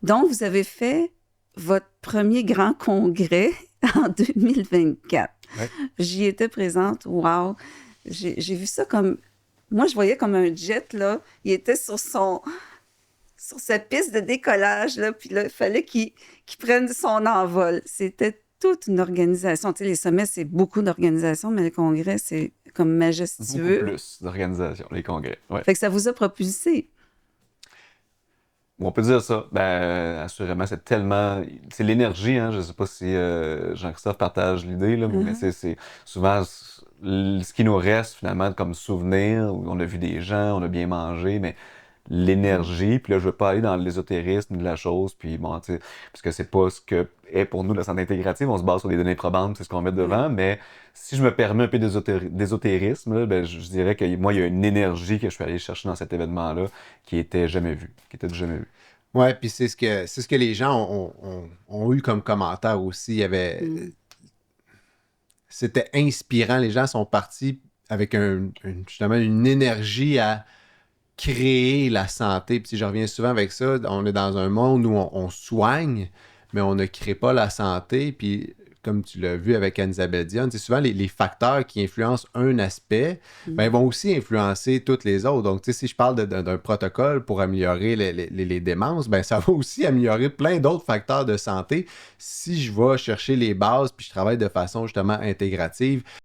Donc, vous avez fait votre premier grand congrès en 2024. Ouais. J'y étais présente. Wow! J'ai vu ça comme... Moi, je voyais comme un jet, là. Il était sur sa piste de décollage, là, puis là, il fallait qu'il prenne son envol. C'était toute une organisation. Tu sais, les sommets, c'est beaucoup d'organisation, mais le congrès, c'est comme Beaucoup majestueux. plus d'organisation, les congrès. Ouais. Fait que ça vous a propulsé. On peut dire ça. Ben, assurément, c'est tellement... C'est l'énergie, hein. Je sais pas si Jean-Christophe partage l'idée, là, mais Uh-huh. c'est souvent ce qui nous reste, finalement, comme souvenir, où on a vu des gens, on a bien mangé, mais l'énergie, puis là, je veux pas aller dans l'ésotérisme de la chose, puis bon, tu sais, parce que c'est pas ce que est pour nous la santé intégrative, on se base sur des données probantes, c'est ce qu'on met Ouais. devant, mais si je me permets un peu d'ésotérisme, là, ben, je dirais que moi, il y a une énergie que je suis allé chercher dans cet événement-là qui était jamais vue, qui était jamais vue. Ouais, puis c'est ce que les gens ont eu comme commentaire aussi. Il y avait, Mm. c'était inspirant. Les gens sont partis avec justement une énergie à créer la santé. Puis si je reviens souvent avec ça, on est dans un monde où on soigne, mais on ne crée pas la santé. Puis comme tu l'as vu avec Anne-Isabelle Dionne, c'est souvent les facteurs qui influencent un aspect, ben, ils vont aussi influencer toutes les autres. Donc, tu sais, si je parle d'un protocole pour améliorer les démences, ben, ça va aussi améliorer plein d'autres facteurs de santé si je vais chercher les bases puis je travaille de façon justement intégrative.